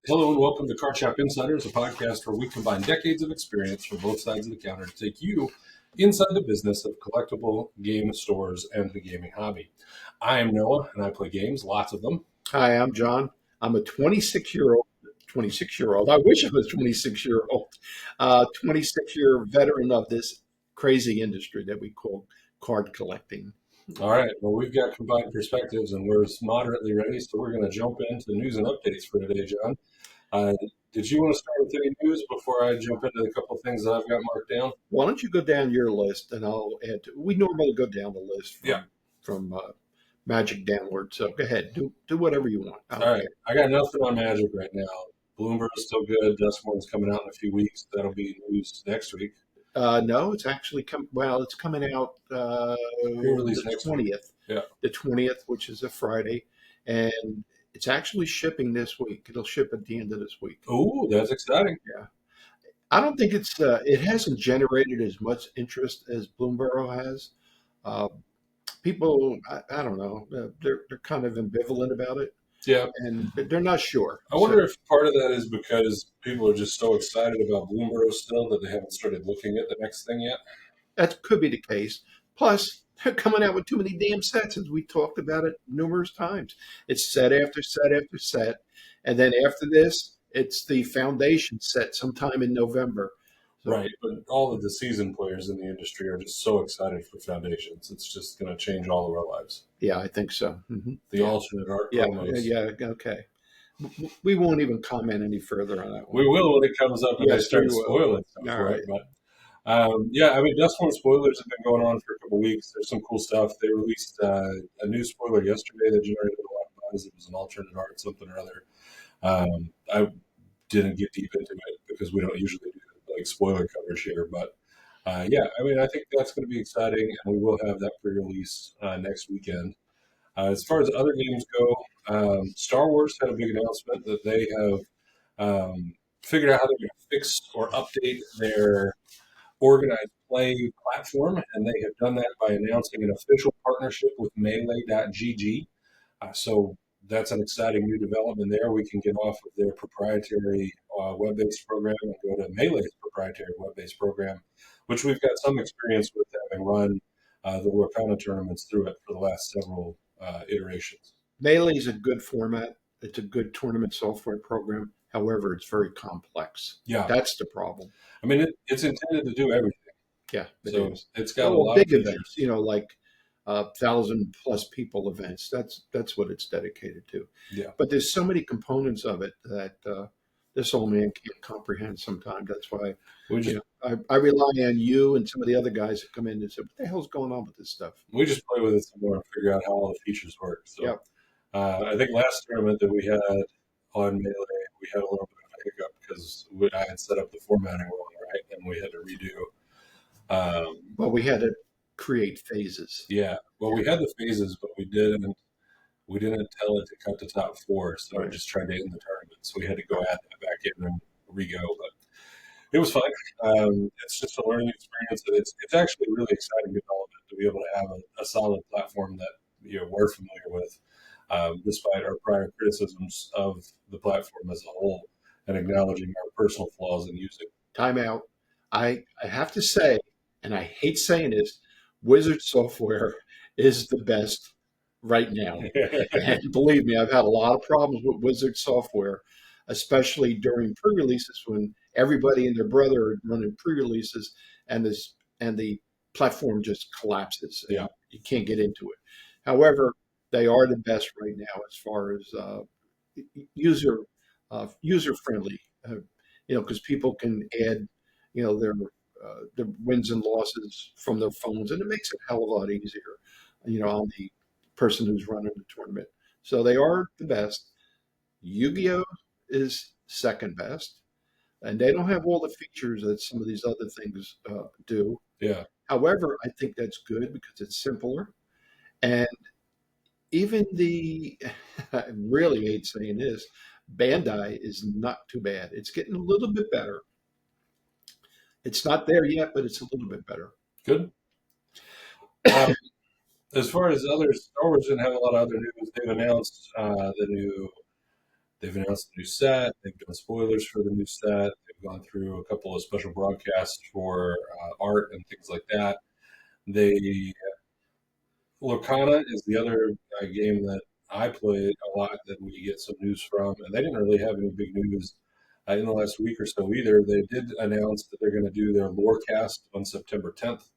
Hello and welcome to Card Shop Insiders, a podcast where we combine decades of experience from both sides of the counter to take you inside the business of collectible game stores and the gaming hobby. I am Noah and I play games, lots of them. Hi, I'm John. I'm a 26-year-old. I wish I was 26-year-old. 26-year veteran of this crazy industry that we call card collecting. All right, well, we've got combined perspectives and we're moderately ready, so we're going to jump into the news and updates for today, John. Did you want to start with any news before I jump into a couple of things that I've got marked down? Why don't you go down your list and I'll add to. We normally go down the list from Magic downward. So go ahead, do whatever you want. All right, I got nothing on Magic right now. Bloomberg is still good. Duskmorn's coming out in a few weeks. That'll be news next week. No, it's actually it's coming out the 20th. Yeah, the 20th, which is a Friday, and it's actually shipping this week. It'll ship at the end of this week. Oh, that's exciting. Yeah, I don't think it hasn't generated as much interest as Bloomberg has. People, I don't know, they're kind of ambivalent about it. Yeah, and they're not sure. I wonder if part of that is because people are just so excited about Bloomberg still that they haven't started looking at the next thing yet. That could be the case. Plus, they're coming out with too many damn sets, as we talked about it numerous times. It's set after set after set, and then after this, it's the foundation set sometime in November. So, right, but all of the seasoned players in the industry are just so excited for foundations. It's just going to change all of our lives. Yeah, I think so. Mm-hmm. The alternate art promos. Yeah, okay. We won't even comment any further on that one. We will when it comes up and they start spoiling stuff. All right. But Duskmorn spoilers have been going on for a couple of weeks. There's some cool stuff. They released a new spoiler yesterday that generated a lot of buzz. It was an alternate art, something or other. I didn't get deep into it because we don't usually do like spoiler coverage here, but I think that's going to be exciting, and we will have that pre-release next weekend. As far as other games go, Star Wars had a big announcement that they have figured out how they're going to fix or update their organized play platform, and they have done that by announcing an official partnership with Melee.gg. So that's an exciting new development there. We can get off of their proprietary web-based program and go to Melee's proprietary web-based program, which we've got some experience with, having run the Lorcana tournaments through it for the last several iterations. Melee is a good format. It's a good tournament software program. However, it's very complex. Yeah. That's the problem. I mean, it's intended to do everything. Yeah. It's got a lot big of events, like 1,000+ people events. That's what it's dedicated to. Yeah. But there's so many components of it that this old man can't comprehend sometimes. That's why I rely on you and some of the other guys that come in and say, what the hell's going on with this stuff? We just play with it some more and figure out how all the features work. So I think last tournament that we had on Melee, we had a little bit of a hiccup because I had set up the formatting wrong, right? And we had to redo. Well, we had to create phases. Yeah. Well, we had the phases, but we didn't tell it to cut the top 4, so I just tried to end the tournament. So we had to go add that back in and re-go, but it was fun. It's just a learning experience, and it's actually a really exciting development to be able to have a solid platform that we're familiar with, despite our prior criticisms of the platform as a whole, and acknowledging our personal flaws in using. Time out. I have to say, and I hate saying this, Wizard software is the best right now. And believe me, I've had a lot of problems with Wizard software, especially during pre-releases when everybody and their brother are running pre-releases and the platform just collapses. Yeah. You can't get into it. However, they are the best right now as far as user friendly, because people can add, their wins and losses from their phones, and it makes it a hell of a lot easier, on the person who's running the tournament. So they are the best. Yu-Gi-Oh is second best, and they don't have all the features that some of these other things do. Yeah. However, I think that's good because it's simpler, and even I really hate saying this, Bandai is not too bad. It's getting a little bit better. It's not there yet, but it's a little bit better. Good. As far as others, Star Wars didn't have a lot of other news. They've announced They've announced a new set. They've done spoilers for the new set. They've gone through a couple of special broadcasts for art and things like that. They Lorcana is the other game that I play a lot that we get some news from, and they didn't really have any big news in the last week or so either. They did announce that they're going to do their Lorecast on September 10th,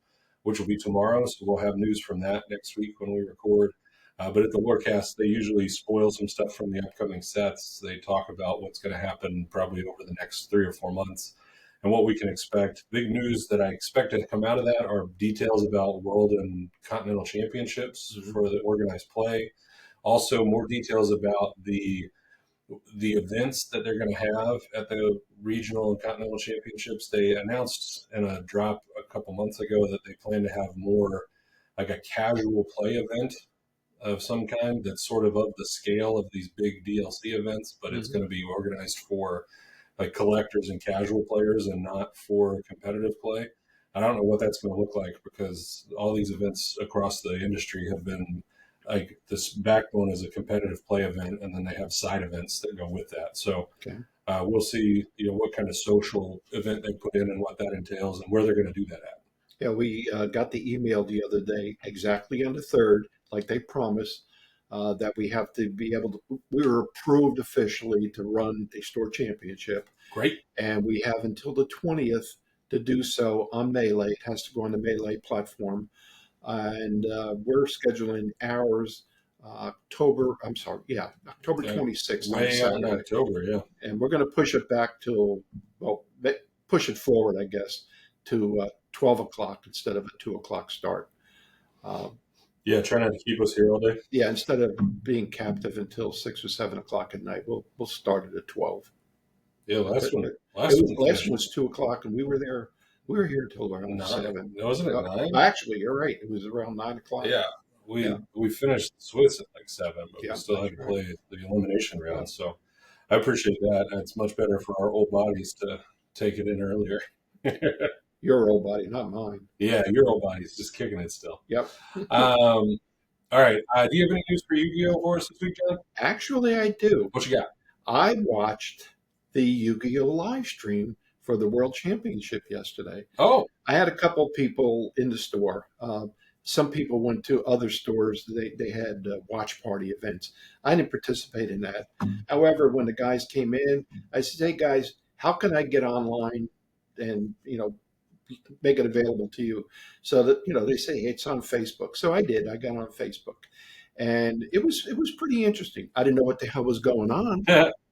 which will be tomorrow. So we'll have news from that next week when we record. But at the Lorecast, they usually spoil some stuff from the upcoming sets. They talk about what's going to happen probably over the next 3 or 4 months and what we can expect. Big news that I expect to come out of that are details about World and Continental Championships Mhm. for the organized play. Also, more details about the events that they're going to have at the regional and continental championships. They announced in a drop a couple months ago that they plan to have more like a casual play event of some kind that's sort of the scale of these big DLC events, but it's Mhm. going to be organized for like collectors and casual players and not for competitive play. I don't know what that's going to look like because all these events across the industry have been like this backbone is a competitive play event, and then they have side events that go with that. So Okay. we'll see, what kind of social event they put in and what that entails and where they're going to do that at. Yeah, we got the email the other day, exactly on the third, like they promised, that we have to be able to. We were approved officially to run a store championship, Great. and we have until the 20th to do so on Melee. It has to go on the Melee platform, and we're scheduling ours October. I'm sorry, yeah, October Uh, 26th on a Way out in Saturday, October, yeah. and we're going to push it back till well, push it forward, I guess, to 12 o'clock instead of a 2 o'clock start. Uh, Yeah, try not to keep us here all day. yeah, instead of being captive until 6 or 7 o'clock at night, we'll start it at 12. Yeah, But last one last one finished was 2 o'clock, and we were there. We were here till around 9. 7. Wasn't it 9? Actually, you're right. It was around 9 o'clock. Yeah, Yeah, we finished the Swiss at like 7, but we yeah, still that's had to right. play the elimination Yeah, round. So I appreciate that. It's much better for our old bodies to take it in earlier. your old body, not mine. Yeah, your old body's just kicking it still. Yep. Um, all right. Do you have any news for Yu-Gi-Oh for us this week, John? Actually, I do. What you got? I watched the Yu-Gi-Oh live stream for the World Championship yesterday. Oh, I had a couple of people in the store. Some people went to other stores. They had watch party events. I didn't participate in that. However, when the guys came in, I said, "Hey guys, how can I get online and make it available to you?" So that they say, "Hey, it's on Facebook." So I did. I got on Facebook, and it was pretty interesting. I didn't know what the hell was going on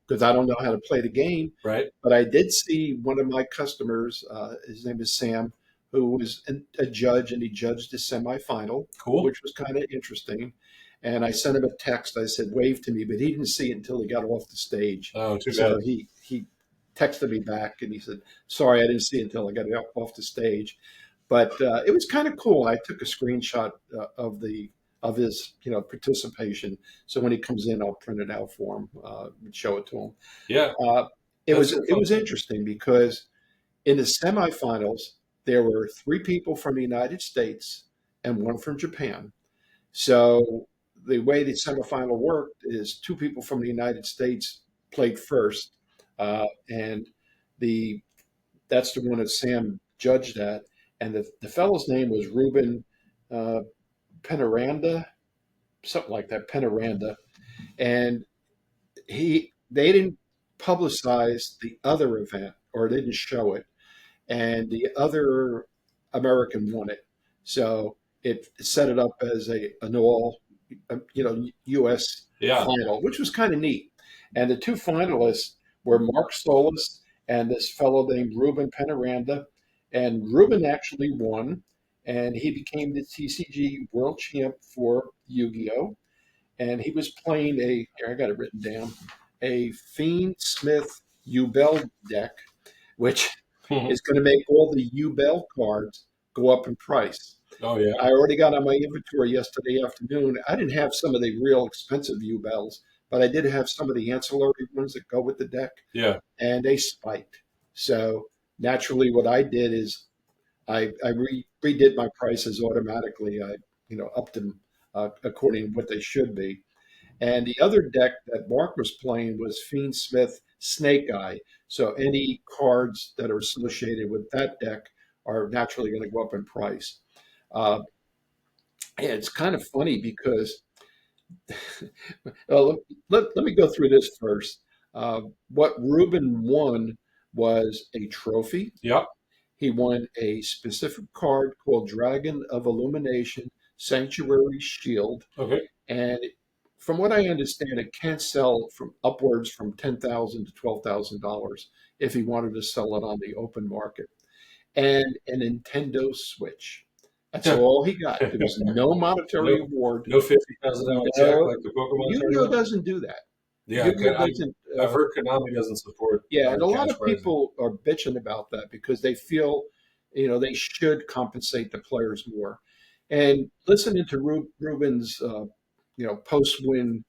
because I don't know how to play the game. right. But I did see one of my customers, his name is Sam, who was a judge, and he judged the semifinal, Cool. which was kind of interesting. And I sent him a text. I said, "Wave to me," but he didn't see it until he got off the stage. Oh, too bad. So he texted me back, and he said, "Sorry, I didn't see it until I got off the stage." But it was kind of cool. I took a screenshot of his participation. So when he comes in, I'll print it out for him and show it to him. Yeah, Uh, it that's was some it fun was stuff. interesting because in the semifinals there were three people from the United States and one from Japan. So the way the semifinal worked is two people from the United States played first, and the that's the one that Sam judged at, and the fellow's name was Ruben uh, Penaranda, something like that, Penaranda, and they didn't publicize the other event or they didn't show it, and the other American won it. So it set it up as an all U.S. Yeah. final, which was kind of neat. And the two finalists were Mark Solis and this fellow named Ruben Penaranda. And Ruben actually won, and he became the TCG World Champ for Yu-Gi-Oh! And he was playing here I got it written down, a Fiend Smith Ubel deck, which Oh is going to make all the Ubel cards go up in price. yeah. I already got on my inventory yesterday afternoon. I didn't have some of the real expensive Ubels, but I did have some of the ancillary ones that go with the deck, Yeah. and they spiked. So naturally, what I did is I redid my prices automatically. I upped them according to what they should be, And the other deck that Mark was playing was Fiend Smith Snake Eye. So any cards that are associated with that deck are naturally going to go up in price. Uh, and it's kind of funny because let, let me go through this first. What Ruben won was a trophy. Yep. He won a specific card called Dragon of Illumination Sanctuary Shield. Okay. And from what I understand, it can't sell from upwards from $10,000 to $12,000 if he wanted to sell it on the open market. And a Nintendo Switch. That's all he got. There was no monetary no, award. no $50,000 check No, like the Pokemon Yu-Gi-Oh tournament. doesn't do that. Yeah, Yu-Gi-Oh doesn't. I've heard Konami doesn't support Yeah, and a lot cash of prizing. people are bitching about that because they feel, they should compensate the players more. And listening to Ruben's, post-win,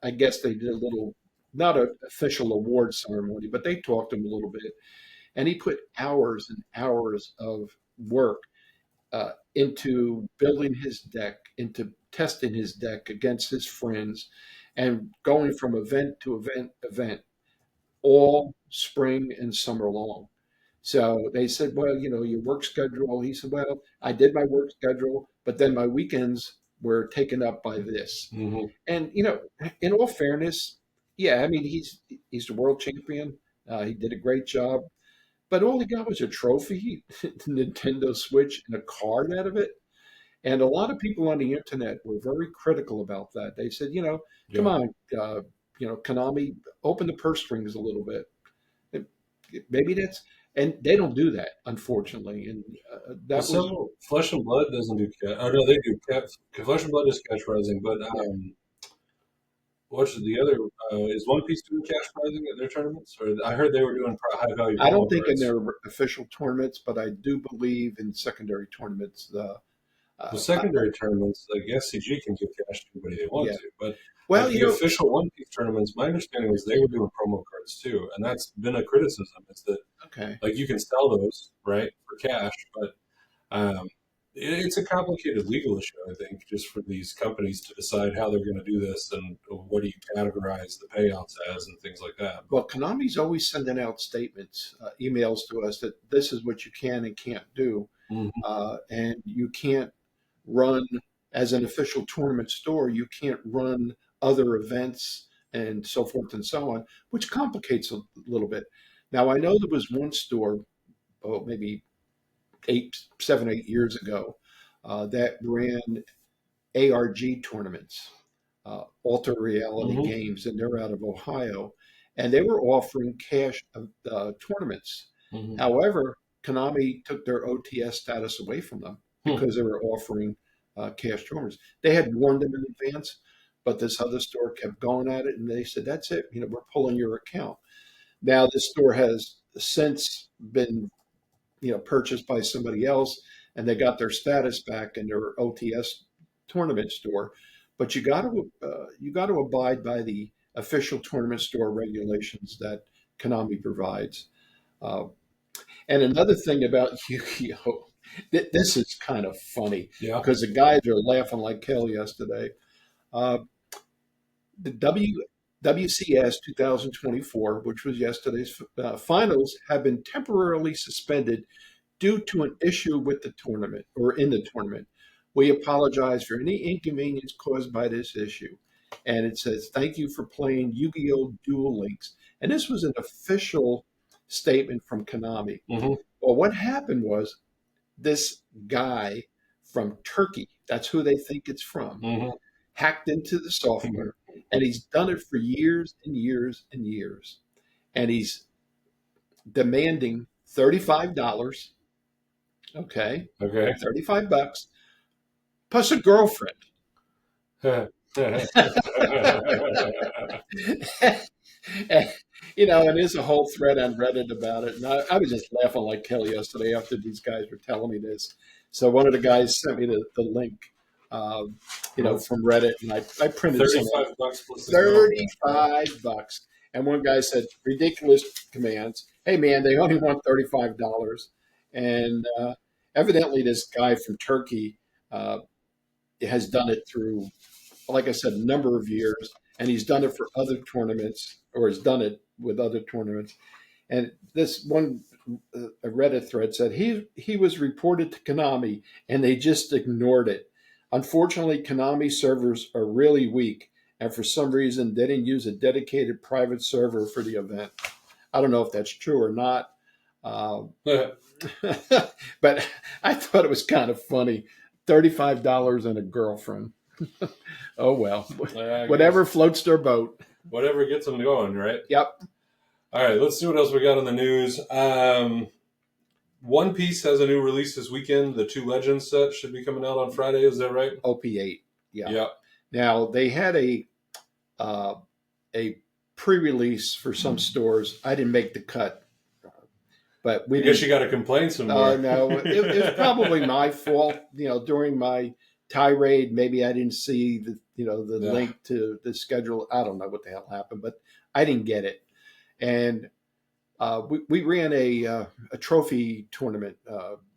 I guess they did a little, not an official award ceremony, but they talked to him a little bit, and he put hours and hours of work into building his deck, into testing his deck against his friends, and going from event to event all spring and summer long. So they said, well, your work schedule. He said, well, I did my work schedule, but then my weekends were taken up by this. Hmm. And in all fairness, yeah, I mean he's the world champion. He did a great job, but all he got was a trophy, Nintendo Switch, and a card out of it. And a lot of people on the internet were very critical about that. They said, come Yeah. on, Konami, open the purse strings a little bit. Maybe that's, and they don't do that, unfortunately. And Well, that was, some Flesh and Blood doesn't do cash. Oh no, they do cash. Flesh and Blood is cash prizing, but yeah. what's the other? Is One Piece doing cash prizing at their tournaments? Or I heard they were doing high value I don't promo think in cards. their official tournaments, but I do believe in secondary tournaments. Well, Uh, I, secondary tournaments, like SCG can give cash to anybody they want yeah. to, but Well, at the official One Piece tournaments, my understanding was they were doing promo cards too, and that's been a criticism. Is that okay. like you can sell those right for cash, but um, it's a complicated legal issue, I think, just for these companies to decide how they're going to do this and what do you categorize the payouts as and things like that. Well, Konami's always sending out statements, emails to us that this is what you can and can't do. Hmm. And you can't run as an official tournament store, you can't run other events and so forth and so on, which complicates a little bit. Now, I know there was one store, oh, maybe 8 years ago, that ran ARG tournaments, Alter Reality Hmm. Games, and they're out of Ohio, and they were offering cash tournaments. Hmm. However, Konami took their OTS status away from them Hmm. because they were offering cash tournaments. They had warned them in advance, but this other store kept going at it, and they said, "That's it. We're pulling your account." Now, this store has since been purchased by somebody else, and they got their status back in their OTS tournament store. But you got to abide by the official tournament store regulations that Konami provides. Uh, and another thing about Yu-Gi-Oh, this is kind of funny Yeah. because the guys are laughing like hell yesterday. Uh, the WCS 2024, which was yesterday's finals, have been temporarily suspended due to an issue with the tournament or in the tournament. We apologize for any inconvenience caused by this issue. And it says, thank you for playing Yu Gi Oh! Duel Links. And this was an official statement from Konami. Hmm. Well, what happened was this guy from Turkey, that's who they think it's from, Hmm. hacked into the software. And he's done it for years and years and years. And he's demanding $35. Okay. Okay. $35 plus a girlfriend. And, and there's a whole thread on Reddit about it. And I was just laughing like hell yesterday after these guys were telling me this. So one of the guys sent me the link, from Reddit, and I printed some out. $35 plus the girlfriend. $35. And one guy said, ridiculous commands. Hey, man, they only want $35. And evidently, this guy from Turkey has done it through like I said, a number of years, and he's done it for other tournaments, or has done it with other tournaments. And this one a Reddit thread said he was reported to Konami, and they just ignored it. Unfortunately, Konami servers are really weak, and for some reason, they didn't use a dedicated private server for the event. I don't know if that's true or not. Uh, but I thought it was kind of funny. $35 and a girlfriend. Oh well, I whatever guess floats their boat. whatever gets them going, right? Yep. All right, let's see what else we got in the news. One Piece has a new release this weekend. The Two Legends set should be coming out on Friday. Is that right? OP8. Yeah. Yeah. Now they had uh, a pre-release for some stores. I didn't make the cut, but I guess you got to complain some more. No, it's probably my fault. During my tirade, maybe I didn't see the link to the schedule. I don't know what the hell happened, but I didn't get it. And we ran a trophy tournament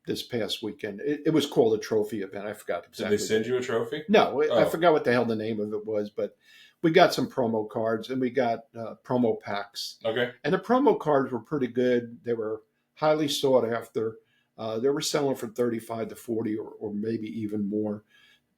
this past weekend. It was called a trophy event. I forgot exactly. Did they send you a trophy? No, I forgot what the hell the name of it was, but we got some promo cards and we got promo packs. Okay. And the promo cards were pretty good. They were highly sought after. They were selling for 35 to 40 or maybe even more.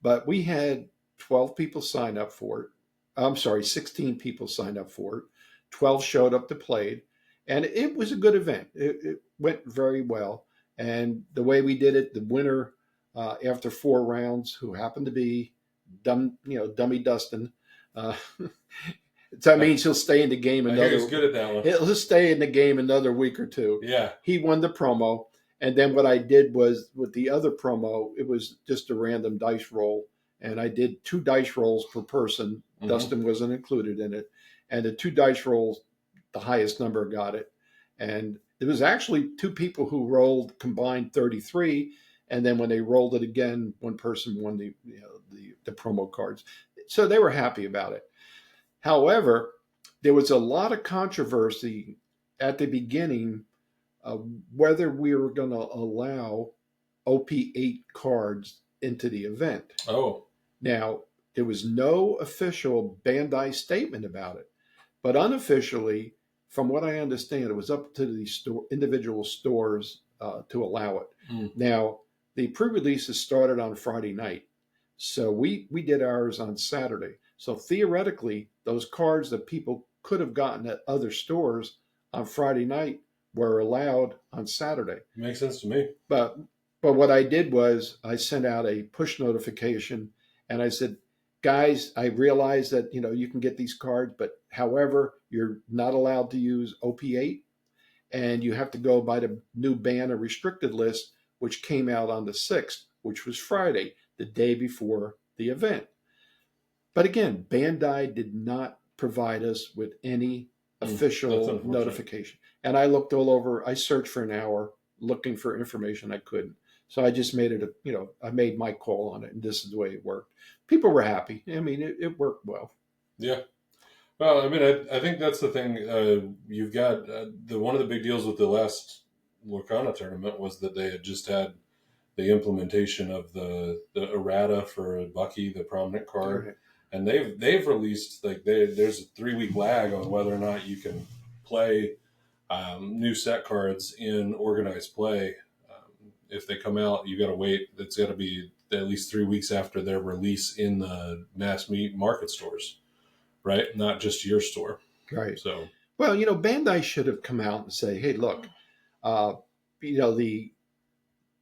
But we had 12 people sign up for it. I'm sorry, 16 people signed up for it. 12 showed up to play. And it was a good event. It went very well. And the way we did it, the winner after 4 rounds, who happened to be Dummy Dustin, that means he'll stay in the game I hear he's good at that one. He'll stay in the game another week or two. Yeah. He won the promo. And then what I did was with the other promo, it was just a random dice roll. And I did 2 dice rolls per person. Mm-hmm. Dustin wasn't included in it. And the 2 dice rolls, the highest number got it. And there was actually 2 people who rolled combined 33. And then when they rolled it again, one person won the promo cards. So they were happy about it. However, there was a lot of controversy at the beginning whether we were going to allow OP8 cards into the event. Oh. Now, there was no official Bandai statement about it, but unofficially, from what I understand, it was up to the individual stores to allow it. Mm. Now, the pre-releases started on Friday night, so we did ours on Saturday. So theoretically, those cards that people could have gotten at other stores on Friday night were allowed on Saturday. Makes sense to me. But what I did was I sent out a push notification and I said, guys, I realize that you can get these cards, but however, you're not allowed to use OP8 and you have to go by the new ban or restricted list, which came out on the 6th, which was Friday, the day before the event. But again, Bandai did not provide us with any official notification. And I looked all over. I searched for an hour looking for information. I couldn't. So I just made it, I made my call on it, and this is the way it worked. People were happy. I mean, it worked well. Yeah. Well, I mean, I think that's the thing. You've got one of the big deals with the last Lorcana tournament was that they had just had the implementation of the errata for Bucky, the prominent card. Right. And they've released there's a 3-week lag on whether or not you can play new set cards in organized play. If they come out, you got to wait. It's got to be at least 3 weeks after their release in the mass market stores, right? Not just your store, right? So, well, Bandai should have come out and say, "Hey, look, the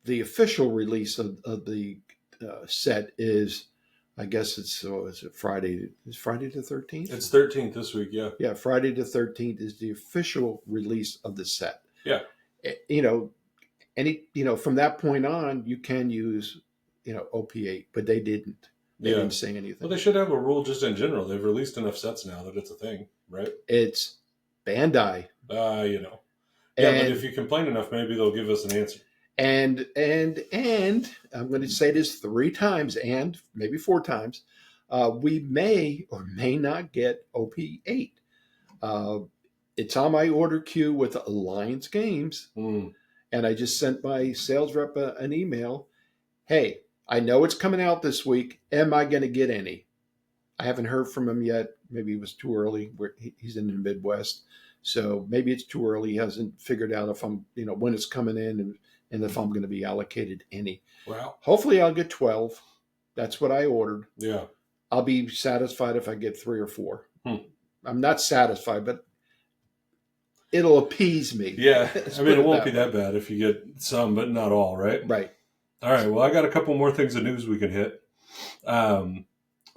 official release of the set is." I guess is it Friday? Is Friday the 13th? It's 13th this week, yeah. Yeah, Friday the 13th is the official release of the set. Yeah. From that point on, you can use, OP8, but they didn't. They didn't say anything. Well, they should have a rule just in general. They've released enough sets now that it's a thing, right? It's Bandai. Yeah, but if you complain enough, maybe they'll give us an answer. And I'm going to say this 3 times and maybe 4 times. We may or may not get OP8. It's on my order queue with Alliance Games. Mm. And I just sent my sales rep an email. Hey, I know it's coming out this week. Am I going to get any? I haven't heard from him yet. Maybe it was too early. He's in the Midwest, so maybe it's too early. He hasn't figured out if I'm, when it's coming in, and if I'm going to be allocated any. Wow. Hopefully, I'll get 12. That's what I ordered. Yeah. I'll be satisfied if I get 3 or 4. Hmm. I'm not satisfied, but it'll appease me. Yeah. Let's I mean, put it won't that be way. that bad if you get some, but not all, right? Right. All right. Well, I got a couple more things of news we can hit.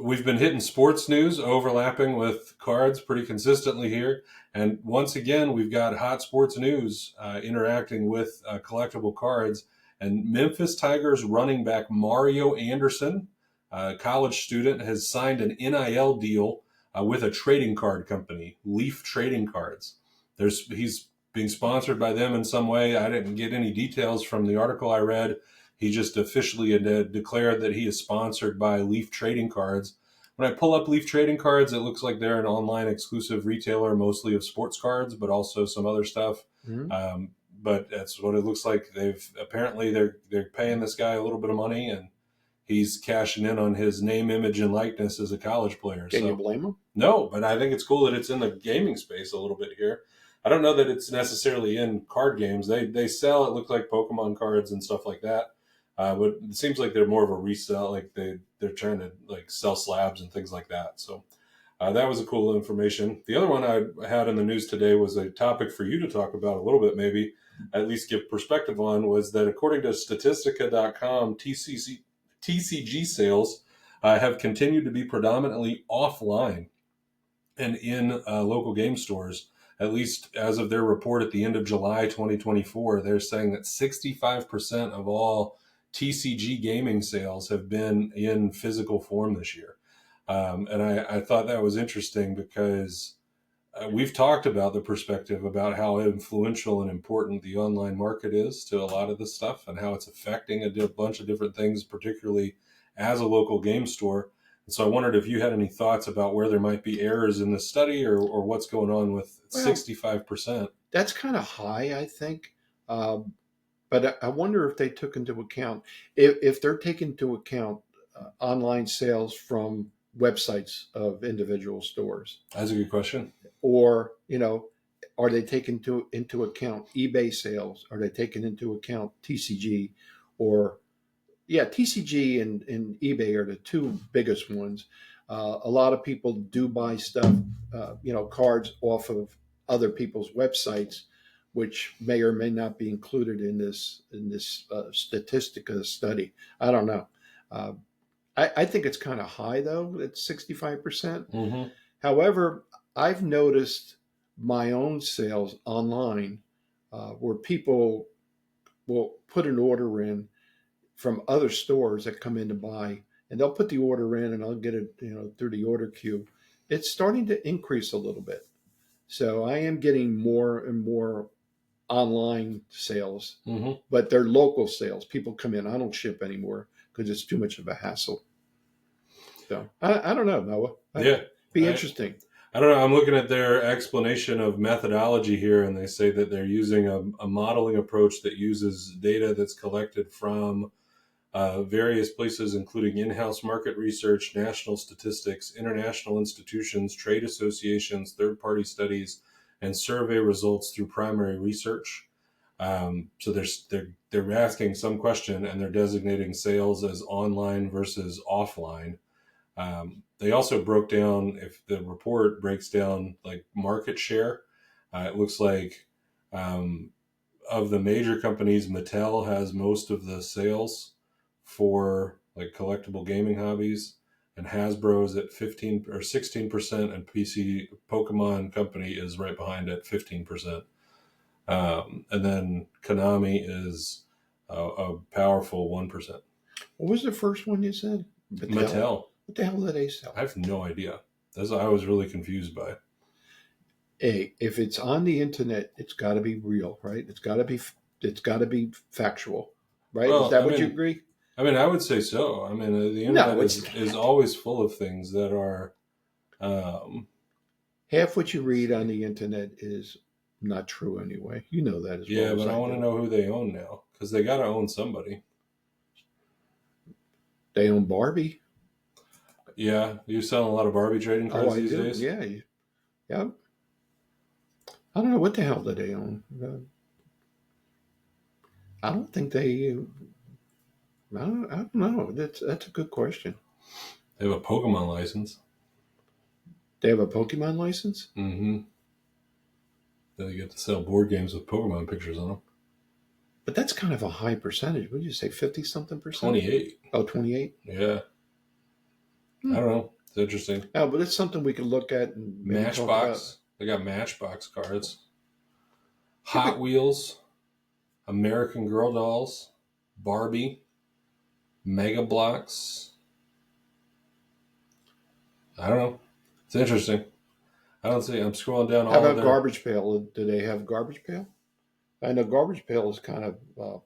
We've been hitting sports news overlapping with cards pretty consistently here. And once again, we've got hot sports news interacting with collectible cards. And Memphis Tigers running back Mario Anderson, a college student, has signed an NIL deal with a trading card company, Leaf Trading Cards. He's being sponsored by them in some way. I didn't get any details from the article I read. He just officially declared that he is sponsored by Leaf Trading Cards. When I pull up Leaf Trading Cards, it looks like they're an online exclusive retailer, mostly of sports cards, but also some other stuff. Mm-hmm. But that's what it looks like. They're paying this guy a little bit of money, and he's cashing in on his name, image, and likeness as a college player. Can you blame him? No, but I think it's cool that it's in the gaming space a little bit here. I don't know that it's necessarily in card games. They sell, it looks like, Pokemon cards and stuff like that. But it seems like they're more of a resell. Like they're trying to like sell slabs and things like that. So that was a cool information. The other one I had in the news today was a topic for you to talk about a little bit, maybe at least give perspective on, was that according to Statistica.com, TCG sales have continued to be predominantly offline and in local game stores. At least as of their report at the end of July 2024, they're saying that 65% of all TCG gaming sales have been in physical form this year. And I thought that was interesting because we've talked about the perspective about how influential and important the online market is to a lot of this stuff and how it's affecting a bunch of different things, particularly as a local game store. And so I wondered if you had any thoughts about where there might be errors in this study or what's going on with 65%. That's kind of high, I think. But I wonder if they took into account, if they're taking into account online sales from websites of individual stores. That's a good question. Or, are they taking into account eBay sales? Are they taking into account TCG? Or, yeah, TCG and eBay are the two biggest ones. A lot of people do buy stuff, cards off of other people's websites, which may or may not be included in this Statistica study. I don't know. I think it's kind of high though. It's 65%. Mm-hmm. However, I've noticed my own sales online where people will put an order in from other stores that come in to buy, and they'll put the order in, and I'll get it, through the order queue. It's starting to increase a little bit. So I am getting more and more online sales, Mm-hmm. but they're local sales. People come in. I don't ship anymore because it's too much of a hassle. So I don't know, Noah. Yeah. Be interesting. I don't know. I'm looking at their explanation of methodology here, and they say that they're using a modeling approach that uses data that's collected from various places, including in-house market research, national statistics, international institutions, trade associations, third-party studies, and survey results through primary research. So they're asking some question, and they're designating sales as online versus offline. They also broke down, if the report breaks down like market share, it looks like of the major companies, Mattel has most of the sales for like collectible gaming hobbies, and Hasbro is at 15 or 16%, and PC Pokemon Company is right behind at 15%. And then Konami is a powerful 1%. What was the first one you said? Mattel. What the hell do they sell? I have no idea. That's what I was really confused by. Hey, if it's on the internet, it's got to be real, right? It's got to be factual, right? Well, Is that what you agree? I mean, I would say so. I mean, the internet is always full of things that are. Half what you read on the internet is not true anyway. You know that as well. Yeah, but I want to know who they own now, because they got to own somebody. They own Barbie. Yeah, you selling a lot of Barbie trading Oh, cards I these do. days? Yeah, yeah. I don't know what the hell do they own. I don't think they. I don't know. That's a good question. They have a Pokemon license. They have a Pokemon license, Mm-hmm. They get to sell board games with Pokemon pictures on them. but that's kind of a high percentage. What did you say, 50 something percent? 28. Oh, 28. Yeah. I Hmm. don't know. It's interesting. Oh, but it's something we could look at and maybe talk about. Matchbox. They got Matchbox cards. Yeah, Hot Wheels. American Girl dolls. Barbie. Mega Blocks. I don't know. It's interesting. I don't see. I'm scrolling down how all of about their. Garbage Pail? Do they have Garbage Pail? I know Garbage Pail is kind of, well,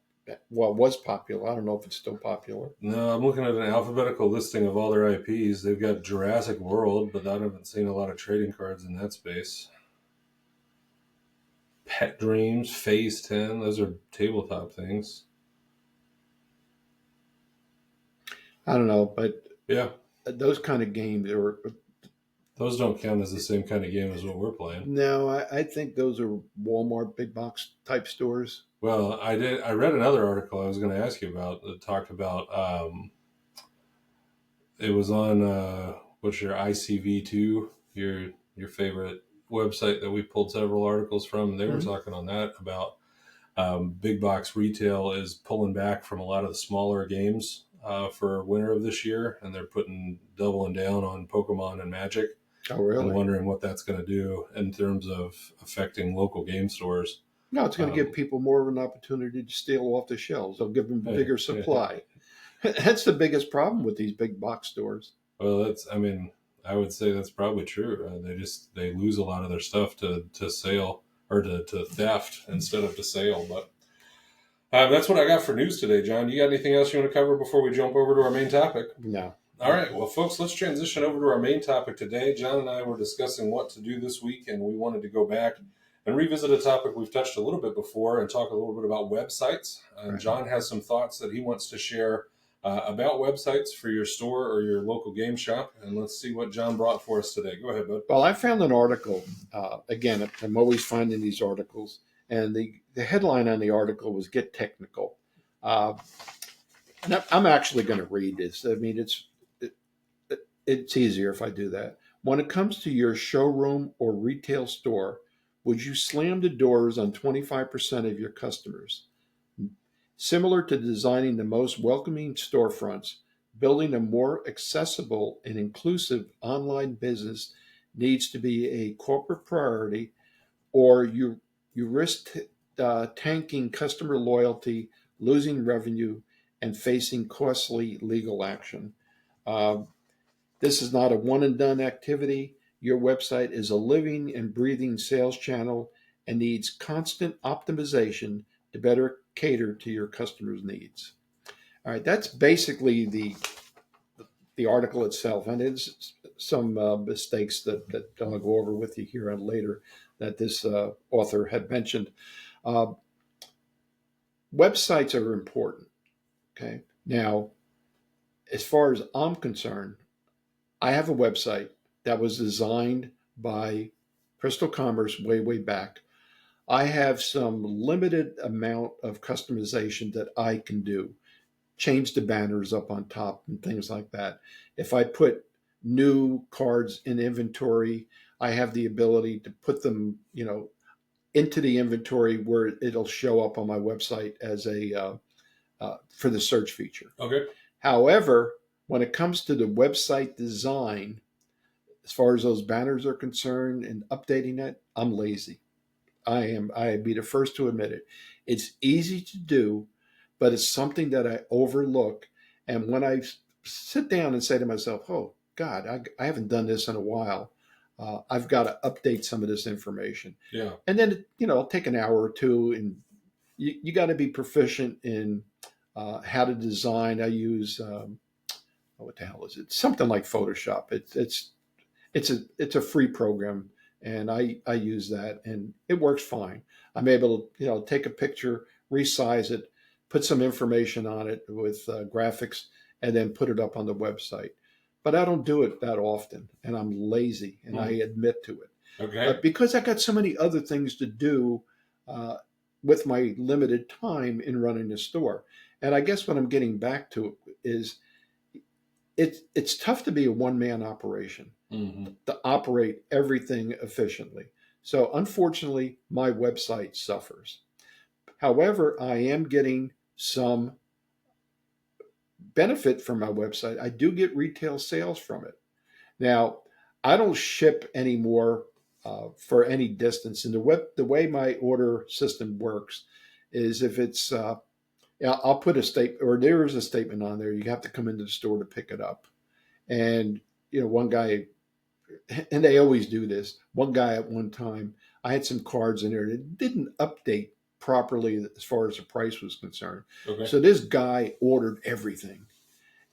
was popular. I don't know if it's still popular. No, I'm looking at an alphabetical listing of all their IPs. They've got Jurassic World, but I haven't seen a lot of trading cards in that space. Pet Dreams, Phase 10. Those are tabletop things. I don't know, but Yeah, those kind of games are. those don't count as the same kind of game as what we're playing. No, I think those are Walmart big box type stores. Well, I did. I read another article I was going to ask you about that talked about. It was on what's your ICV2, your favorite website that we pulled several articles from. They were Hmm. talking on that about big box retail is pulling back from a lot of the smaller games for winter of this year, and they're doubling down on Pokemon and Magic, Oh, and really? wondering what that's going to do in terms of affecting local game stores. No, it's going to give Um, people more of an opportunity to steal off the shelves. They'll give them a hey, bigger supply. That's the biggest problem with these big box stores. well, that's. I mean, I would say that's probably true. They lose a lot of their stuff to sale or to theft instead of to sale, but. That's what I got for news today, John. You got anything else you want to cover before we jump over to our main topic? No. All right, well, folks, let's transition over to our main topic today. John and I were discussing what to do this week, and we wanted to go back and revisit a topic we've touched a little bit before and talk a little bit about websites. And Right. John has some thoughts that he wants to share about websites for your store or your local game shop. And let's see what John brought for us today. Go ahead, bud. Well, I found an article. Again, I'm always finding these articles, and the headline on the article was "Get Technical." Uh, and I'm actually going to read this. I mean, it's easier if I do that. When it comes to your showroom or retail store, would you slam the doors on 25% of your customers? Similar to designing the most welcoming storefronts, building a more accessible and inclusive online business needs to be a corporate priority, or you risk tanking customer loyalty, losing revenue, and facing costly legal action. Uh, this is not a one and done activity. Your website is a living and breathing sales channel and needs constant optimization to better cater to your customers' needs. All right, that's basically the article itself, and it's some mistakes that I'll go over with you here and later that this author had mentioned. Uh, Websites are important. Okay, now as far as I'm concerned, I have a website that was designed by Crystal Commerce way back. I have some limited amount of customization that I can do. Change the banners up on top and things like that. If I put new cards in inventory, I have the ability to put them, into the inventory where it'll show up on my website as a for the search feature. Okay. However, when it comes to the website design, as far as those banners are concerned and updating it, I'm lazy. I'd be the first to admit it. It's easy to do, but it's something that I overlook. And when I sit down and say to myself, oh, God, I haven't done this in a while. I've got to update some of this information. Yeah. And then, it'll take an hour or two, and you got to be proficient in how to design. I use, what the hell is it? Something like Photoshop. It's a free program, and I use that, and it works fine. I'm able to take a picture, resize it, put some information on it with graphics, and then put it up on the website. but I don't do it that often, and I'm lazy, and I Hmm. admit to it. Okay. But because I got so many other things to do uh, with my limited time in running the store, and I guess what I'm getting back to is it's tough to be a one man operation Hmm. to operate everything efficiently. So unfortunately, my website suffers. However, I am getting some benefit from my website. I do get retail sales from it. Now, I don't ship anymore for any distance. And the way my order system works is if it's, yeah, I'll put a statement, or there is a statement on there. You have to come into the store to pick it up. And, one guy, and they always do this. One guy at one time, I had some cards in there that didn't update properly as far as the price was concerned. Okay. So this guy ordered everything.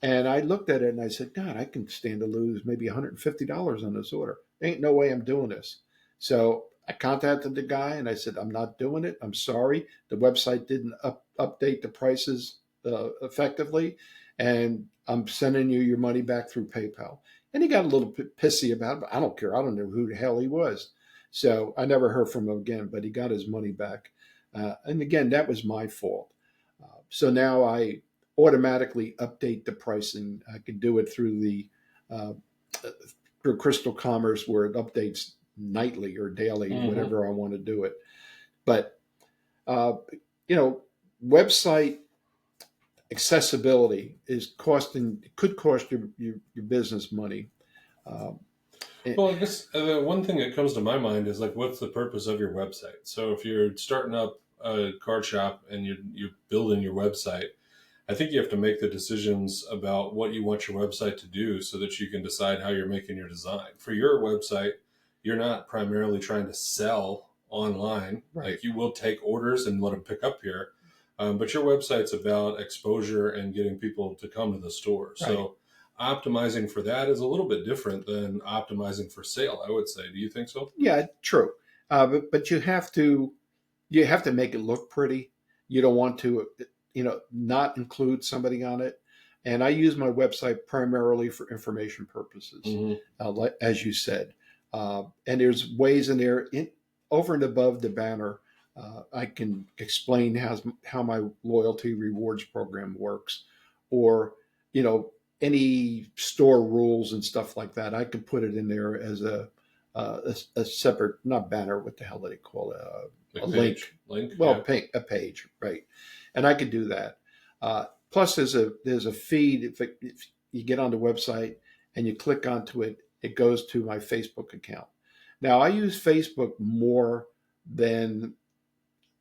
And I looked at it and I said, God, I can stand to lose maybe $150 on this order. Ain't no way I'm doing this. So I contacted the guy and I said, I'm not doing it. I'm sorry. The website didn't update the prices effectively. And I'm sending you your money back through PayPal. And he got a little bit pissy about it, but I don't care. I don't know who the hell he was. So I never heard from him again, but he got his money back. And again, that was my fault. So now I automatically update the pricing. I can do it through the uh, through Crystal Commerce where it updates nightly or daily, Hmm. whatever I want to do it. But uh, you know, website accessibility is costing could cost your business money. Um, it, Well, I guess the one thing that comes to my mind is like, what's the purpose of your website? So if you're starting up a card shop and you're building your website, I think you have to make the decisions about what you want your website to do so that you can decide how you're making your design. For your website, you're not primarily trying to sell online. right, Like you will take orders and let them pick up here. But your website's about exposure and getting people to come to the store. right. So optimizing for that is a little bit different than optimizing for sale, I would say. Do you think so? Yeah, true. But you have to make it look pretty. You don't want to, not include somebody on it. And I use my website primarily for information purposes, Hmm. like, as you said. And there's ways in there, over and above the banner. I can explain how my loyalty rewards program works, or you know any store rules and stuff like that. I could put it in there as a separate, not banner. What the hell do they call it? A Like link. link, Well, yeah. a page, right? And I could do that. Plus, there's a feed. If you get on the website and you click onto it, it goes to my Facebook account. Now, I use Facebook more than,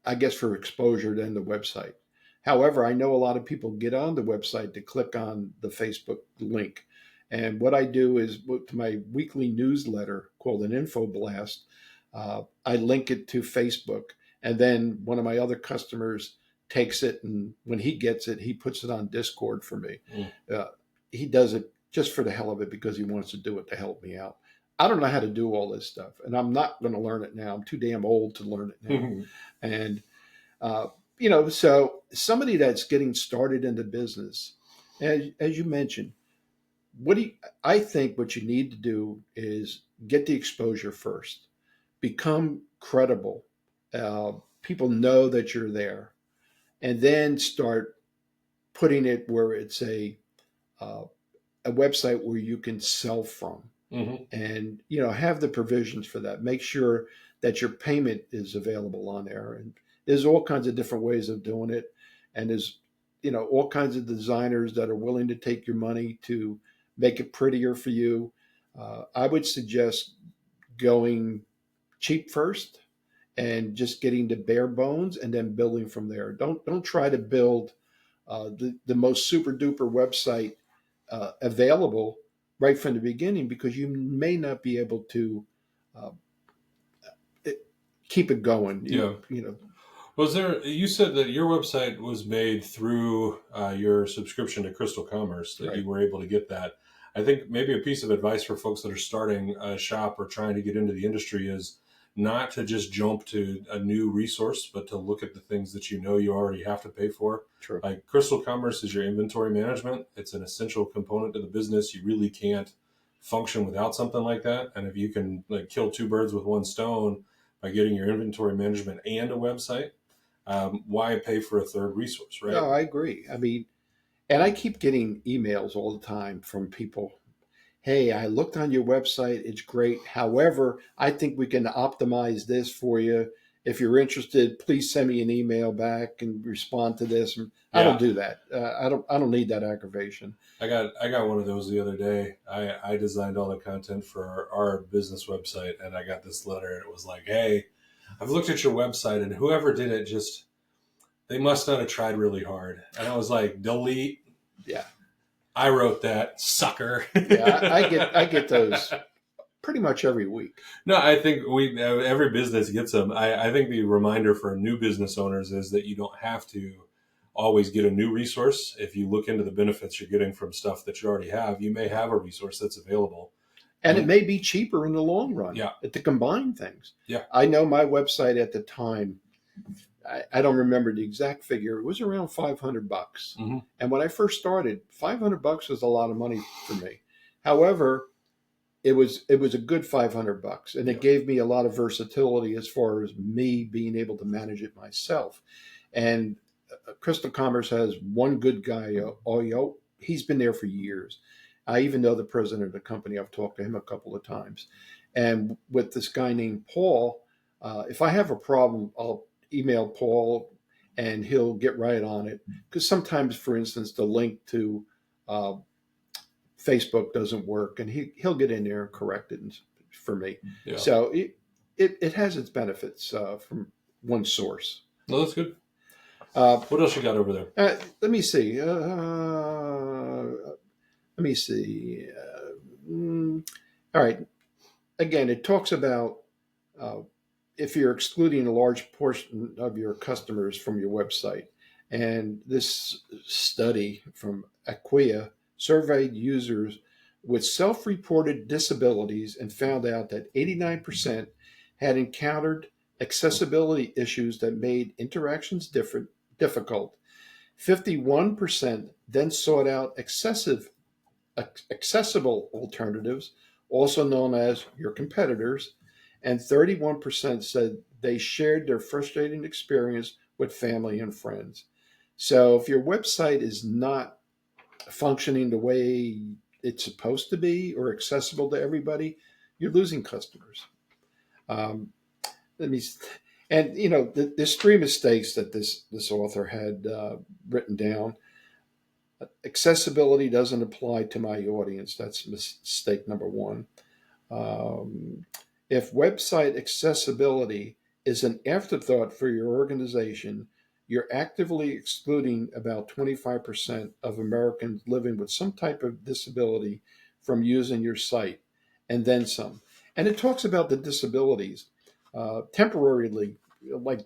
I guess, for exposure than the website. However, I know a lot of people get on the website to click on the Facebook link. And what I do is to my weekly newsletter called an info blast, I link it to Facebook. And then one of my other customers takes it, and when he gets it, he puts it on Discord for me. Mm. Uh, he does it just for the hell of it because he wants to do it to help me out. I don't know how to do all this stuff, and I'm not going to learn it now. I'm too damn old to learn it now. And uh, so somebody that's getting started in the business, as you mentioned, what do you, I think what you need to do is get the exposure first, become credible. People know that you're there, and then start putting it where it's uh, a website where you can sell from, Hmm. and have the provisions for that. Make sure that your payment is available on there, and there's all kinds of different ways of doing it, and there's all kinds of designers that are willing to take your money to make it prettier for you. I would suggest going cheap first and just getting the bare bones and then building from there. Don't try to build the most super duper website available right from the beginning, because you may not be able to uh, it, keep it going. Yeah. Was there? You said that your website was made through your subscription to Crystal Commerce. That Right. you were able to get that. I think maybe a piece of advice for folks that are starting a shop or trying to get into the industry is not to just jump to a new resource, but to look at the things that you know you already have to pay for. True. Like Crystal Commerce is your inventory management. It's an essential component to the business. You really can't function without something like that. And if you can like kill two birds with one stone by getting your inventory management and a website, why pay for a third resource, right? No, I agree. I mean, and I keep getting emails all the time from people. Hey, I looked on your website. It's great. However, I think we can optimize this for you. If you're interested, please send me an email back and respond to this. And I don't Yeah, do that. I don't need that aggravation. I got one of those the other day. I designed all the content for our business website, and I got this letter. And it was like, "Hey, I've looked at your website, and whoever did it just they must not have tried really hard." And I was like, "Delete. Yeah, I wrote that, sucker." yeah. I get those pretty much every week. No, I think we every business gets them. I think the reminder for new business owners is that you don't have to always get a new resource. If you look into the benefits you're getting from stuff that you already have, you may have a resource that's available. And it And may be cheaper in the long run yeah, to combine things. yeah, I know my website at the time, I don't remember the exact figure. It was around $500. hmm And when I first started, $500 was a lot of money for me. However, it was a good $500, and it yeah, gave me a lot of versatility as far as me being able to manage it myself. And Crystal Commerce has one good guy, Oyo. He's been there for years. I even know the president of the company. I've talked to him a couple of times. And with this guy named Paul, if I have a problem, I'll email Paul and he'll get right on it. Because sometimes, for instance, the link to uh, Facebook doesn't work, and he'll get in there and correct it for me. yeah. So it has its benefits from one source. No, that's good. Uh, What else you got over there? let me see. Let me see. All right. Again, it talks about uh, if you're excluding a large portion of your customers from your website. And this study from Acquia surveyed users with self reported disabilities and found out that 89% had encountered accessibility issues that made interactions difficult. 51% then sought out accessible alternatives, also known as your competitors, and 31% said they shared their frustrating experience with family and friends. So if your website is not functioning the way it's supposed to be or accessible to everybody, you're losing customers. Um, let me, and there's three mistakes that this author had written down. Accessibility doesn't apply to my audience. That's mistake number one. Um, if website accessibility is an afterthought for your organization, you're actively excluding about 25% of Americans living with some type of disability from using your site, and then some. And it talks about the disabilities temporarily, like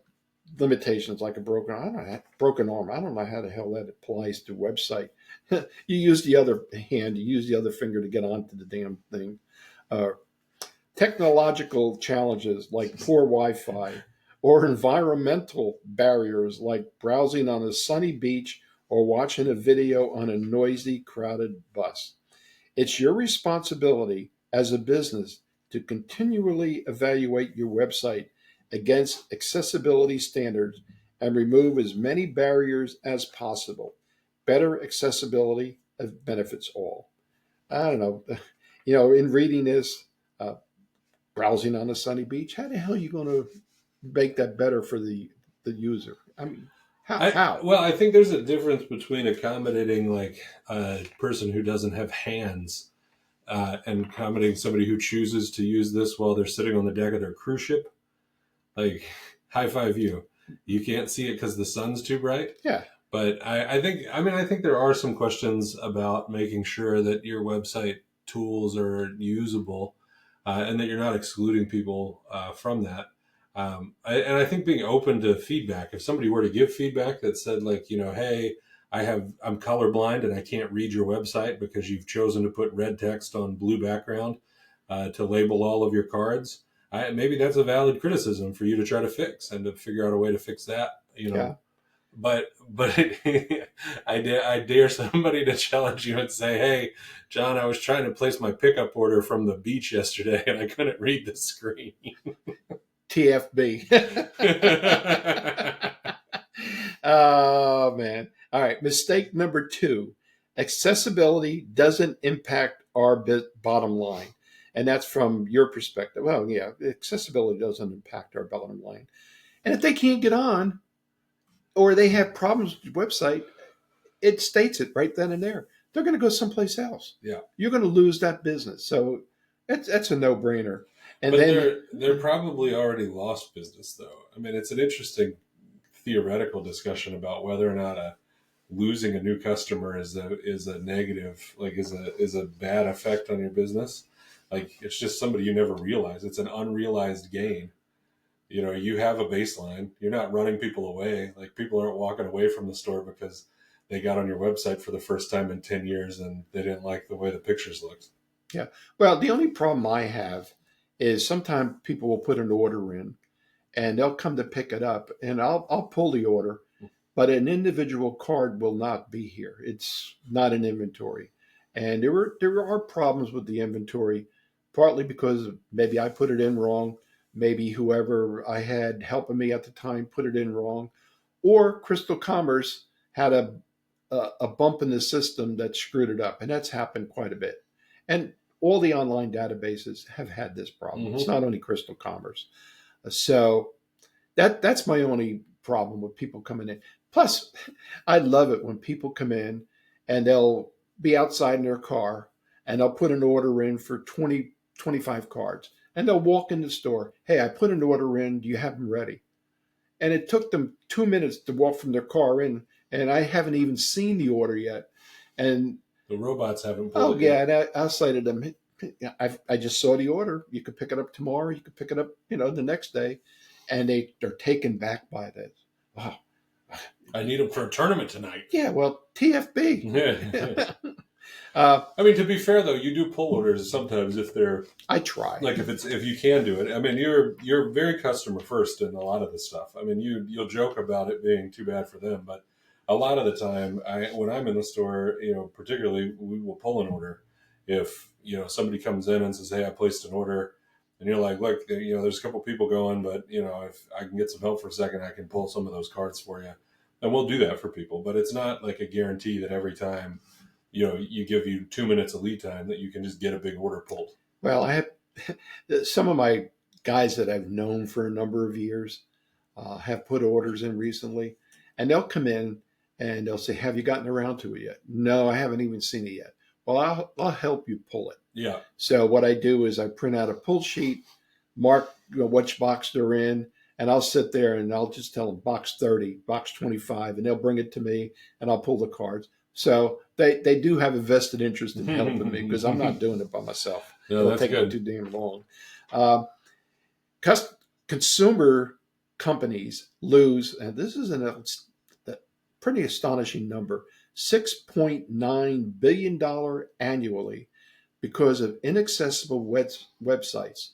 limitations, like a broken I don't know, broken arm. I don't know how the hell that applies to website. You use the other hand, you use the other finger to get onto the damn thing. Uh, Technological challenges like poor Wi Fi or environmental barriers like browsing on a sunny beach or watching a video on a noisy, crowded bus. It's your responsibility as a business to continually evaluate your website against accessibility standards and remove as many barriers as possible. Better accessibility benefits all. I don't know. In reading this, uh, browsing on a sunny beach. How the hell are you going to make that better for the user? I mean, how? How? I think there's a difference between accommodating like a person who doesn't have hands and accommodating somebody who chooses to use this while they're sitting on the deck of their cruise ship. Like, high five you. You can't see it because the sun's too bright. Yeah, But I think there are some questions about making sure that your website tools are usable and that you're not excluding people from that. And I think being open to feedback. If somebody were to give feedback that said, like, hey, I'm colorblind and I can't read your website because you've chosen to put red text on blue background to label all of your cards. maybe that's a valid criticism for you to try to fix and to figure out a way to fix that. Yeah. But I dare somebody to challenge you and say, "Hey, John, I was trying to place my pickup order from the beach yesterday and I couldn't read the screen." TFB. Oh, man. All right. Mistake number 2, accessibility doesn't impact our bottom line. And that's from your perspective. Well, yeah, accessibility doesn't impact our bottom line. And if they can't get on or they have problems with your website, it states it right then and there. They're going to go someplace else. Yeah. You're going to lose that business. So that's a no brainer. And But then, they're probably already lost business though. I mean, it's an interesting theoretical discussion about whether or not losing a new customer is a negative, like is a bad effect on your business. Like it's just somebody you never realize. It's an unrealized gain. You have a baseline. You're not running people away. Like people aren't walking away from the store because they got on your website for the first time in 10 years and they didn't like the way the pictures looked. yeah. Well, the only problem I have is sometimes people will put an order in and they'll come to pick it up and I'll pull the order, but an individual card will not be here. It's not an inventory. And there are problems with the inventory, partly because maybe I put it in wrong, maybe whoever I had helping me at the time put it in wrong, or Crystal Commerce had a bump in the system that screwed it up, and that's happened quite a bit. And all the online databases have had this problem. It's Mm-hmm. not only Crystal Commerce. So that's my only problem with people coming in. Plus, I love it when people come in and they'll be outside in their car and they'll put an order in for 20, 25 cards. And they'll walk in the store. Hey, I put an order in. Do you have them ready? And it took them 2 minutes to walk from their car in, and I haven't even seen the order yet. And The robots haven't oh pulled it yeah, yet. and I say to them, I just saw the order. You could pick it up tomorrow. You could pick it up, the next day, and they're taken back by this. Oh, I need them for a tournament tonight. yeah, well, TFB. I mean, to be fair though, you do pull orders sometimes if they're I try. like if you can do it. I mean, you're very customer first in a lot of this stuff. I mean, you'll joke about it being too bad for them, but a lot of the time, when I'm in the store, particularly we will pull an order if somebody comes in and says, "Hey, I placed an order," and you're like, "Look, there's a couple people going, but if I can get some help for a second, I can pull some of those cards for you," and we'll do that for people. But it's not like a guarantee that every time you give you 2 minutes of lead time that you can just get a big order pulled. Well, I have some of my guys that I've known for a number of years have put orders in recently, and they'll come in and they'll say, "Have you gotten around to it yet?" "No, I haven't even seen it yet." "Well, I'll help you pull it." Yeah. So what I do is I print out a pull sheet, mark which box they're in, and I'll sit there and I'll just tell them box 30, box 25, and they'll bring it to me and I'll pull the cards. So they do have a vested interest in helping me because I'm not doing it by myself. No, It'll that's take me good. too damn long. Uh, consumer companies lose, and this is a pretty astonishing number, $6.9 billion annually because of inaccessible websites.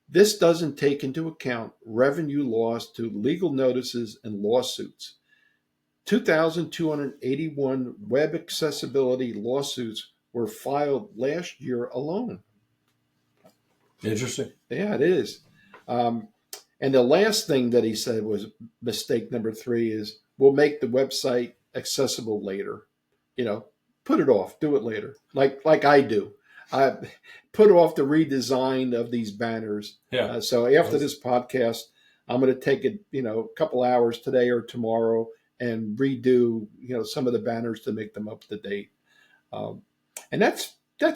This doesn't take into account revenue lost to legal notices and lawsuits. 2,281 web accessibility lawsuits were filed last year alone. Interesting. Yeah, it is. Um, and the last thing that he said was mistake number 3 is we'll make the website accessible later. Put it off, do it later, like I do. I put off the redesign of these banners. Yeah. So after this podcast, I'm going to take it, a couple hours today or tomorrow and redo, some of the banners to make them up to date. Um, and that's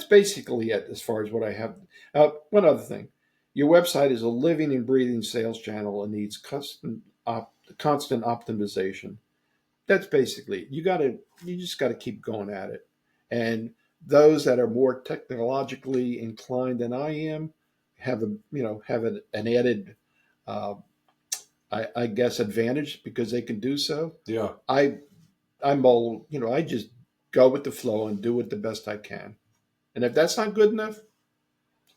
basically it as far as what I have. One other thing, your website is a living and breathing sales channel and needs constant optimization. That's basically it. You just got to keep going at it. And those that are more technologically inclined than I am have an added uh, I guess advantage because they can do so. Yeah. I'm all I just go with the flow and do it the best I can. And if that's not good enough,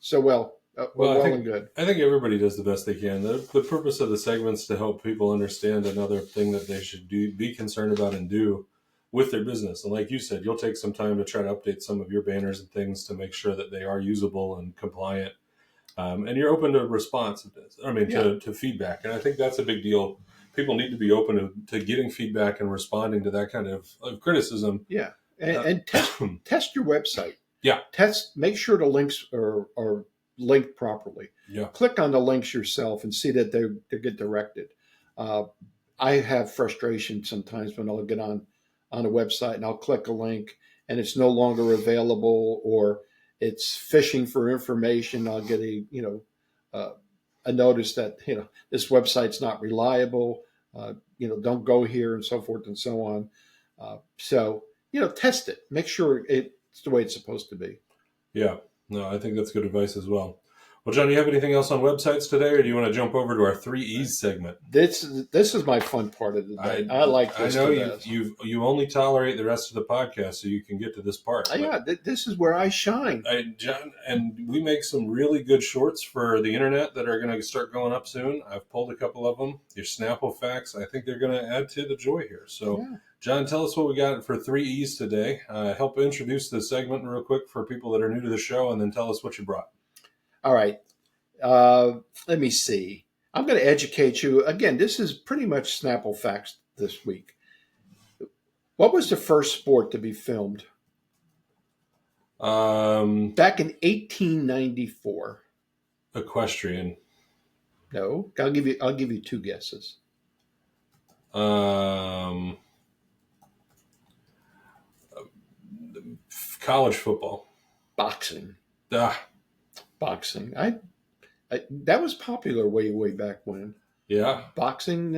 so well, Well, well and good. I think everybody does the best they can. The purpose of the segments is to help people understand another thing that they should be concerned about and do with their business. And like you said, you'll take some time to try to update some of your banners and things to make sure that they are usable and compliant. And you're open to responsiveness. I mean, Yeah, to feedback. And I think that's a big deal. People need to be open to getting feedback and responding to that kind of criticism. yeah, Uh, and test your website. yeah, Make sure the links are linked properly. yeah, Click on the links yourself and see that they get directed. Uh, I have frustration sometimes when I'll get on a website and I'll click a link and it's no longer available, or it's fishing for information. I'll get uh, a notice that this website's not reliable. Don't go here, and so forth and so on. So test it. Make sure it's the way it's supposed to be. yeah. No, I think that's good advice as well. Well, John, do you have anything else on websites today, or do you want to jump over to our 3E's segment? This is my fun part of the day. I like this. I know you only tolerate the rest of the podcast so you can get to this part. Yeah, this is where I shine. John, and we make some really good shorts for the internet that are going to start going up soon. I've pulled a couple of them. Your Snapple facts, I think they're going to add to the joy here. So, yeah. John, tell us what we got for 3E's today. Help introduce the segment real quick for people that are new to the show, and then tell us what you brought. All right. Let me see. I'm going to educate you. Again, this is pretty much Snapple facts this week. What was the first sport to be filmed? Back in 1894. Equestrian. No, I'll give you two guesses. College football. Boxing. Ah. Boxing. That was popular way back when. Yeah. Boxing.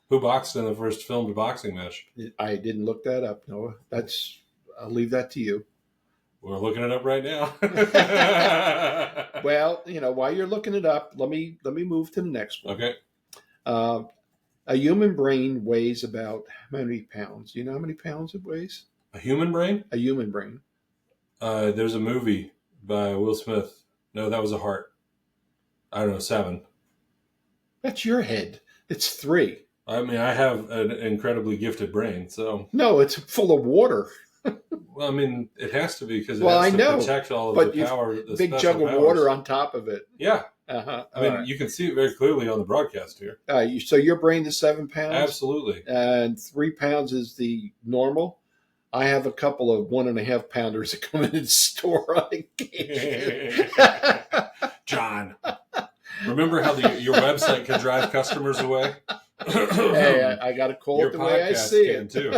Who boxed in the first filmed boxing match? I didn't look that up, Noah. I'll leave that to you. We're looking it up right now. Well, while you're looking it up, let me move to the next one. Okay. A human brain weighs about how many pounds? Do you know how many pounds it weighs? A human brain? A human brain. There's a movie by Will Smith. No, that was a heart. I don't know, 7. That's your head. It's 3. I mean, I have an incredibly gifted brain, so. No, it's full of water. Well, I mean, it has to be because it has to protect all of the power. The big jug of water on top of it. Yeah. Uh-huh. I mean, you can see it very clearly on the broadcast here. So your brain is 7 pounds? Absolutely. And 3 pounds is the normal? I have a couple of 1.5 pounders that come in and store on occasion. John, remember how your website can drive customers away? Hey, I got to call it the way I see it. Too.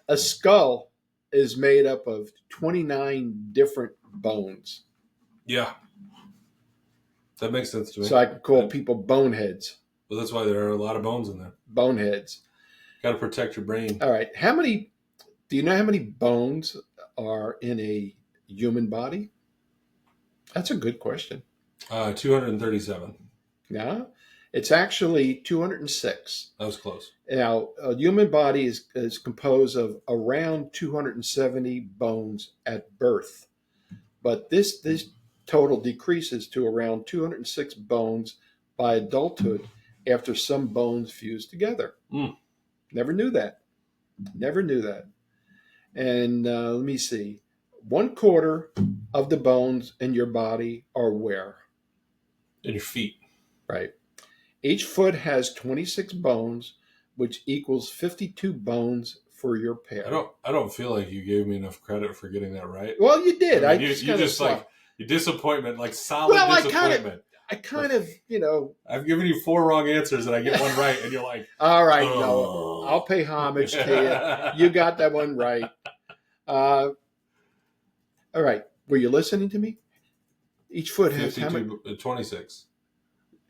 A skull is made up of 29 different bones. Yeah. That makes sense to me. So I can call people boneheads. Well, that's why there are a lot of bones in there. Boneheads. Got to protect your brain. All right. Do you know how many bones are in a human body? That's a good question. 237. Yeah. It's actually 206. That was close. Now, a human body is composed of around 270 bones at birth. But this total decreases to around 206 bones by adulthood after some bones fuse together. Never knew that. And let me see. 1/4 of the bones in your body are where? In your feet. Right. Each foot has 26 bones, which equals 52 bones for your pair. I don't feel like you gave me enough credit for getting that right. Well, you did. I mean, you just like your disappointment, like solid disappointment. I kind of, I've given you 4 wrong answers and I get one right, and you're like, all right, no, I'll pay homage to you. You got that one right. All right. Were you listening to me? Each foot has how many? 26.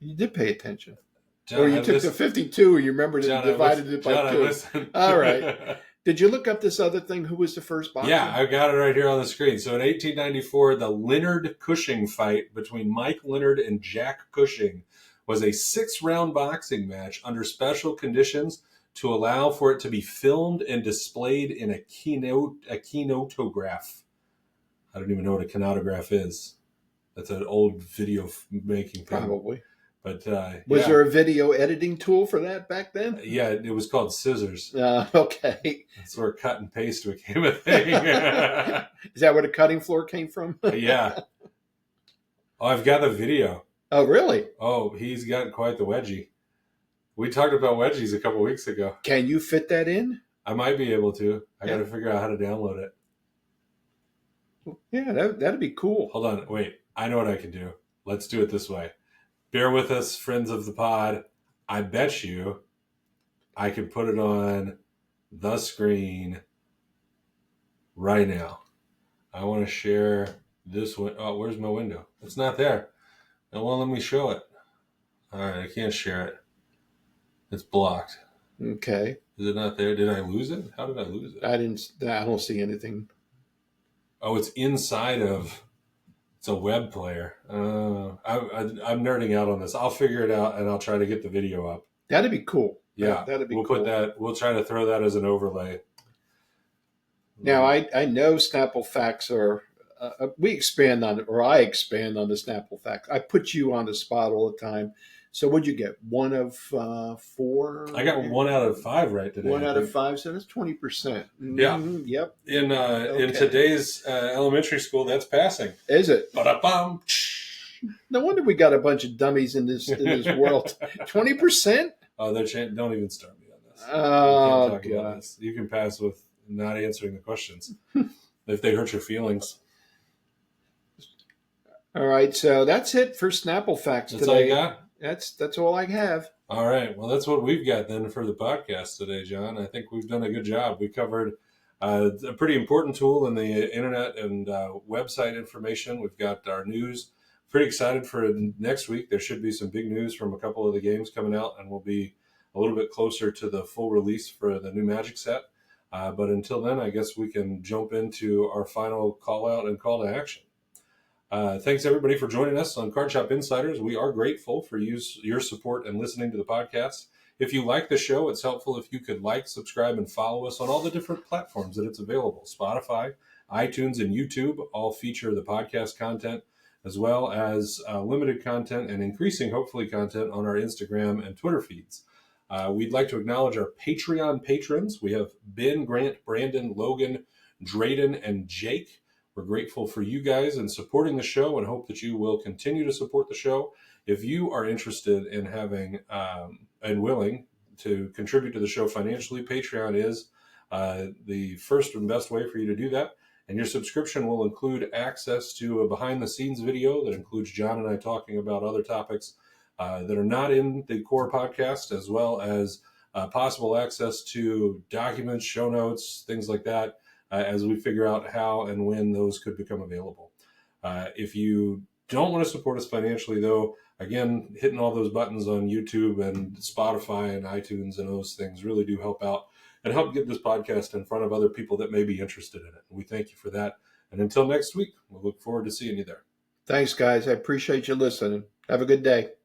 You did pay attention. John, or you took the 52, you remembered it and divided it by 2. All right. Did you look up this other thing? Who was the first boxer? Yeah, I got it right here on the screen. So in 1894, the Leonard-Cushing fight between Mike Leonard and Jack Cushing was a 6-round boxing match under special conditions to allow for it to be filmed and displayed in a kinetograph. I don't even know what a kinetograph is. That's an old video making thing. Probably. But was there a video editing tool for that back then? Yeah, it was called scissors. Okay. That's where cut and paste became a thing. Is that where the cutting floor came from? Yeah. Oh, I've got the video. Oh, really? Oh, he's got quite the wedgie. We talked about wedgies a couple weeks ago. Can you fit that in? I might be able to. I got to figure out how to download it. Yeah, that'd be cool. Hold on. Wait. I know what I can do. Let's do it this way. Bear with us, friends of the pod. I bet you I can put it on the screen right now. I want to share this one. Oh, where's my window? It's not there. It won't let me show it. All right, I can't share it. It's blocked. Okay. Is it not there? Did I lose it? How did I lose it? I don't see anything. Oh, it's inside of. It's a web player. I'm nerding out on this. I'll figure it out and I'll try to get the video up. That'd be cool. Yeah, that'd be cool. Put that. We'll try to throw that as an overlay. Now I know Snapple facts are. We expand on it, or I expand on the Snapple facts. I put you on the spot all the time. So what'd you get? 1 of 4? I got 1 out of 5 right today. 1 out of 5, so that's 20%. Yeah. Yep. In today's elementary school, that's passing. Is it? Ba-da-bum. No wonder we got a bunch of dummies in this world. 20%? Oh, don't even start me on this. Oh, you can't talk about this. You can pass with not answering the questions if they hurt your feelings. All right, so that's it for Snapple facts today. That's all you got? That's all I have. All right. Well, that's what we've got then for the podcast today, John. I think we've done a good job. We covered a pretty important tool in the internet and website information. We've got our news. Pretty excited for next week. There should be some big news from a couple of the games coming out, and we'll be a little bit closer to the full release for the new Magic set. But until then, I guess we can jump into our final call out and call to action. Thanks everybody for joining us on Card Shop Insiders. We are grateful for your support and listening to the podcast. If you like the show, it's helpful if you could like, subscribe, and follow us on all the different platforms that it's available. Spotify, iTunes, and YouTube all feature the podcast content, as well as limited content and increasing, hopefully, content on our Instagram and Twitter feeds. We'd like to acknowledge our Patreon patrons. We have Ben, Grant, Brandon, Logan, Drayden, and Jake. We're grateful for you guys and supporting the show and hope that you will continue to support the show. If you are interested in having and willing to contribute to the show financially, Patreon is the first and best way for you to do that. And your subscription will include access to a behind-the-scenes video that includes John and I talking about other topics that are not in the core podcast, as well as possible access to documents, show notes, things like that, as we figure out how and when those could become available. If you don't want to support us financially, though, again, hitting all those buttons on YouTube and Spotify and iTunes and those things really do help out and help get this podcast in front of other people that may be interested in it. And we thank you for that. And until next week, we'll look forward to seeing you there. Thanks, guys. I appreciate you listening. Have a good day.